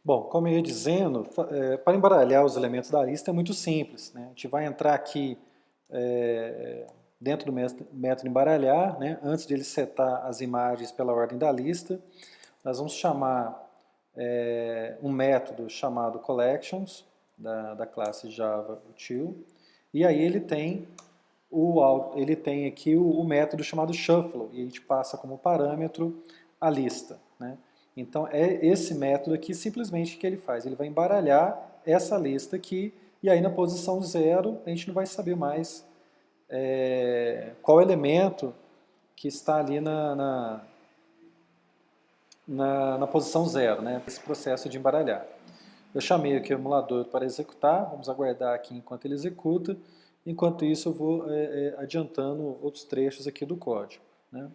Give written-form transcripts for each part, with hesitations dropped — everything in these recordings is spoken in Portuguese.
Bom, como eu ia dizendo, para embaralhar os elementos da lista é muito simples, né? A gente vai entrar aqui é, dentro do método embaralhar, né? Antes de ele setar as imagens pela ordem da lista, nós vamos chamar um método chamado collections, da classe Java Util, e aí ele tem aqui o método chamado shuffle, e a gente passa como parâmetro a lista, né? Então é esse método aqui simplesmente que ele faz, ele vai embaralhar essa lista aqui, e aí na posição 0 a gente não vai saber mais qual elemento que está ali na posição 0, né? Esse processo de embaralhar. Eu chamei aqui o emulador para executar, vamos aguardar aqui enquanto ele executa. Enquanto isso eu vou adiantando outros trechos aqui do código, né?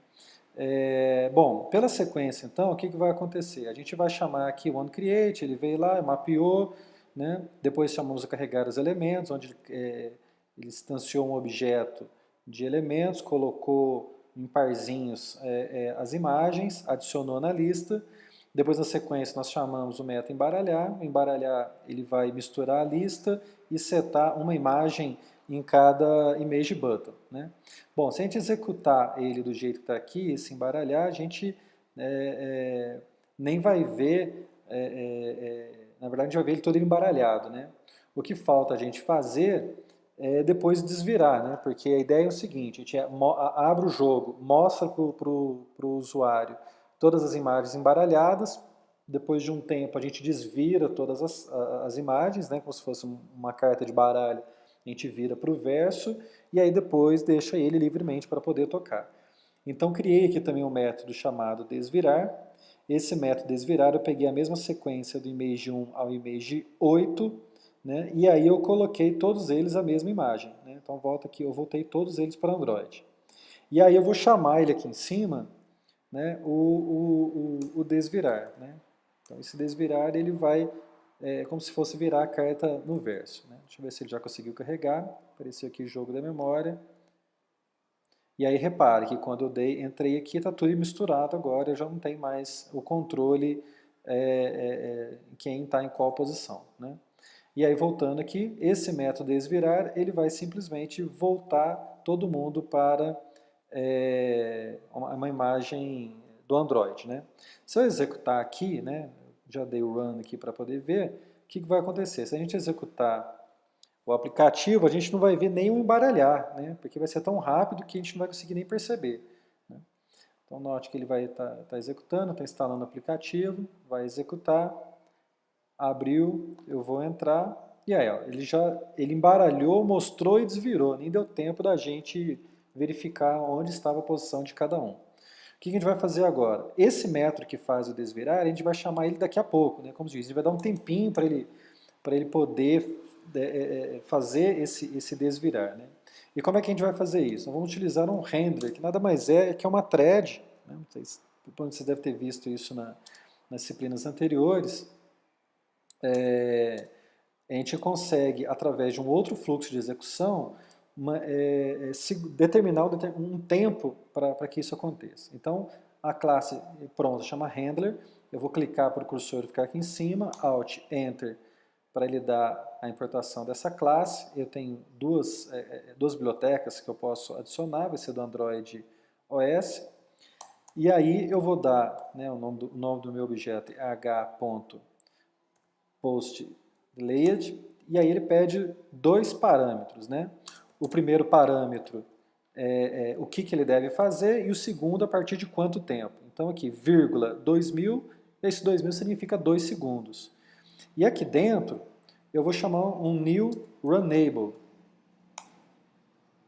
Bom, pela sequência então, o que vai acontecer? A gente vai chamar aqui o onCreate, ele veio lá, mapeou, né? Depois chamamos o carregar os elementos, onde ele instanciou um objeto de elementos, colocou em parzinhos as imagens, adicionou na lista. Depois, na sequência, nós chamamos o método embaralhar. O embaralhar ele vai misturar a lista e setar uma imagem em cada image button, né? Bom, se a gente executar ele do jeito que está aqui, esse embaralhar, a gente nem vai ver, na verdade a gente vai ver ele todo embaralhado, né? O que falta a gente fazer é depois desvirar, né? Porque a ideia é o seguinte, a gente abre o jogo, mostra para o usuário todas as imagens embaralhadas, depois de um tempo a gente desvira todas as imagens, né? Como se fosse uma carta de baralho, a gente vira para o verso, e aí depois deixa ele livremente para poder tocar. Então criei aqui também um método chamado desvirar. Esse método desvirar eu peguei a mesma sequência do image 1 ao image 8, né? E aí eu coloquei todos eles a mesma imagem, né? Então volta aqui, eu voltei todos eles para Android. E aí eu vou chamar ele aqui em cima, né, o desvirar, né? Então esse desvirar ele vai como se fosse virar a carta no verso, né? Deixa eu ver se ele já conseguiu carregar. Apareceu aqui o jogo da memória. E aí repare que quando eu entrei aqui está tudo misturado agora, eu já não tenho mais o controle quem está em qual posição, né? E aí voltando aqui, esse método desvirar, ele vai simplesmente voltar todo mundo para uma imagem do Android, né? Se eu executar aqui, né, já dei o run aqui para poder ver, o que vai acontecer? Se a gente executar o aplicativo, a gente não vai ver nem o embaralhar, né? Porque vai ser tão rápido que a gente não vai conseguir nem perceber, né? Então note que ele vai estar executando, está instalando o aplicativo, vai executar, abriu, eu vou entrar, e aí ó, ele embaralhou, mostrou e desvirou, nem deu tempo da gente verificar onde estava a posição de cada um. O que a gente vai fazer agora? Esse método que faz o desvirar, a gente vai chamar ele daqui a pouco, né? Como se diz, a gente vai dar um tempinho para ele poder fazer esse desvirar, né? E como é que a gente vai fazer isso? Nós vamos utilizar um handler, que nada mais é que uma thread, né? Vocês devem ter visto isso nas disciplinas anteriores. A gente consegue, através de um outro fluxo de execução, determinar um tempo para que isso aconteça. Então, a classe pronta chama handler, eu vou clicar para o cursor ficar aqui em cima, Alt, Enter, para ele dar a importação dessa classe. Eu tenho duas bibliotecas que eu posso adicionar, vai ser do Android OS. E aí eu vou dar, né, o nome do meu objeto é h.postLaid, e aí ele pede dois parâmetros, né? O primeiro parâmetro é o que ele deve fazer, e o segundo a partir de quanto tempo. Então aqui, vírgula 2000, esse 2000 significa 2 segundos. E aqui dentro, eu vou chamar um new runable.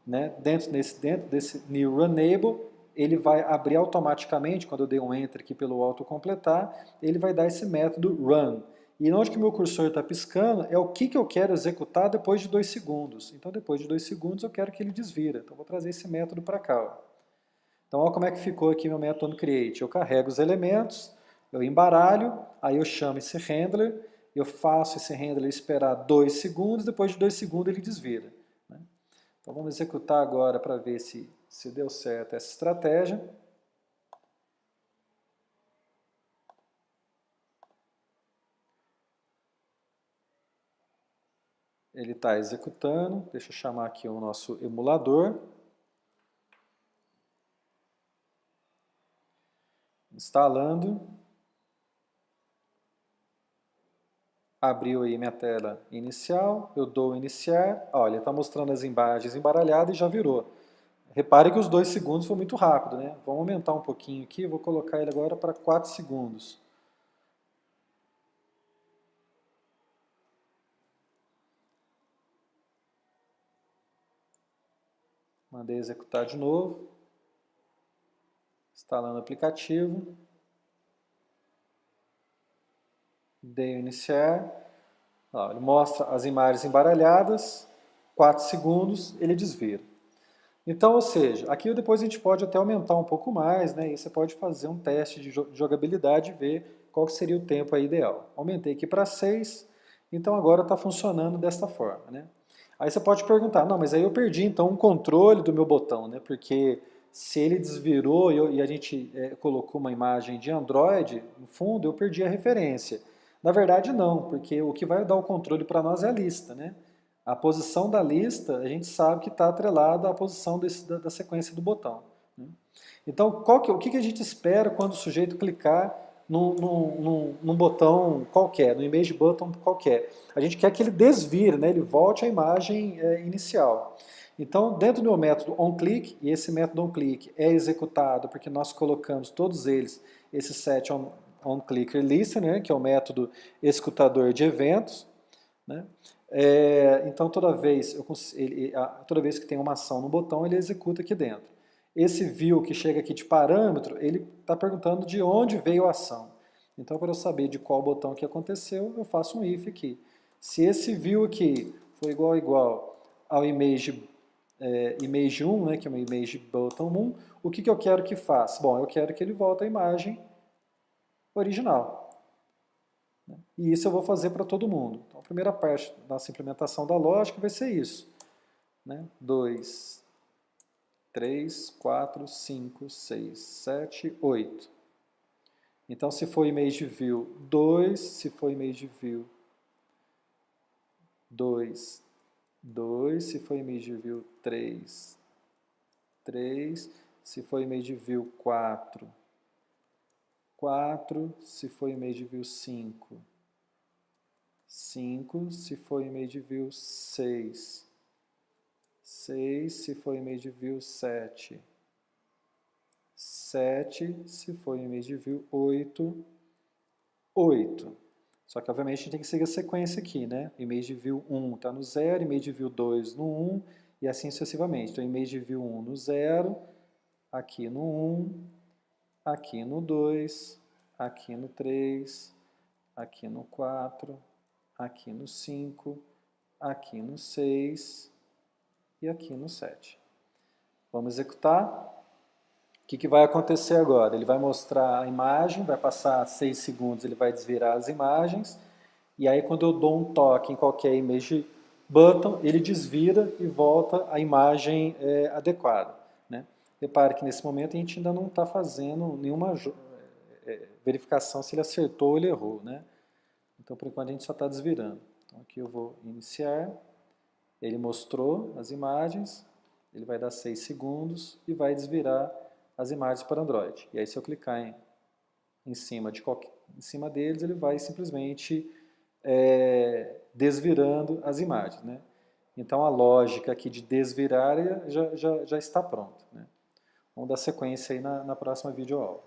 Né? Dentro desse new runable, ele vai abrir automaticamente, quando eu dei um enter aqui pelo autocompletar, ele vai dar esse método run. E onde que o meu cursor está piscando é o que eu quero executar depois de 2 segundos. Então, depois de 2 segundos, eu quero que ele desvira. Então, vou trazer esse método para cá. Ó. Então, olha como é que ficou aqui meu método create. Eu carrego os elementos, eu embaralho, aí eu chamo esse handler, eu faço esse handler esperar 2 segundos, depois de 2 segundos ele desvira. Né? Então vamos executar agora para ver se deu certo essa estratégia. Ele está executando. Deixa eu chamar aqui o nosso emulador. Instalando. Abriu aí minha tela inicial, eu dou iniciar, olha, ele está mostrando as imagens embaralhadas e já virou. Repare que os 2 segundos foi muito rápido, né? Vamos aumentar um pouquinho aqui, vou colocar ele agora para 4 segundos. Mandei executar de novo. Instalando o aplicativo. Dei o iniciar. Ó, ele mostra as imagens embaralhadas, 4 segundos, ele desvira. Então, ou seja, aqui depois a gente pode até aumentar um pouco mais, né? E você pode fazer um teste de jogabilidade e ver qual seria o tempo aí ideal. Aumentei aqui para 6, então agora está funcionando desta forma, né? Aí você pode perguntar, não, mas aí eu perdi então o controle do meu botão, né? Porque se ele desvirou e a gente colocou uma imagem de Android no fundo, eu perdi a referência. Na verdade não, porque o que vai dar o controle para nós é a lista, né? A posição da lista, a gente sabe que está atrelada à posição da sequência do botão, né? Então, o que a gente espera quando o sujeito clicar num botão qualquer, no image button qualquer? A gente quer que ele desvire, né? Ele volte à imagem inicial. Então, dentro do meu método onClick, e esse método onClick é executado porque nós colocamos todos eles, esse set onClicker listener, que é o método escutador de eventos, né? Então, toda vez que tem uma ação no botão, ele executa aqui dentro. Esse view que chega aqui de parâmetro, ele está perguntando de onde veio a ação. Então, para eu saber de qual botão que aconteceu, eu faço um if aqui. Se esse view aqui for igual ao image 1, né, que é uma image button 1, o que eu quero que faça? Bom, eu quero que ele volte à imagem original. E isso eu vou fazer para todo mundo. Então, a primeira parte da nossa implementação da lógica vai ser isso. 2, 3, 4, 5, 6, 7, 8. Então, se for image view 2, se for image view 2, 2, se for image view 3, 3, se for image view 4, 4, se for image view 5, 5, se for image view 6, 6, se for image view 7, 7, se for image view 8, 8. Só que obviamente a gente tem que seguir a sequência aqui, né? Image view 1 está no 0, image view 2 no 1 e assim sucessivamente. Então image view 1 no 0, aqui no 1, aqui no 2, aqui no 3, aqui no 4, aqui no 5, aqui no 6 e aqui no 7. Vamos executar. O que vai acontecer agora? Ele vai mostrar a imagem, vai passar 6 segundos, ele vai desvirar as imagens, e aí quando eu dou um toque em qualquer image button, ele desvira e volta à imagem adequada, né? Repare que nesse momento a gente ainda não está fazendo nenhuma verificação se ele acertou ou ele errou, né? Então, por enquanto, a gente só está desvirando. Então, aqui eu vou iniciar. Ele mostrou as imagens, ele vai dar 6 segundos e vai desvirar as imagens para Android. E aí, se eu clicar em cima deles, ele vai simplesmente desvirando as imagens, né? Então, a lógica aqui de desvirar já está pronta, né? Vamos dar sequência aí na próxima videoaula.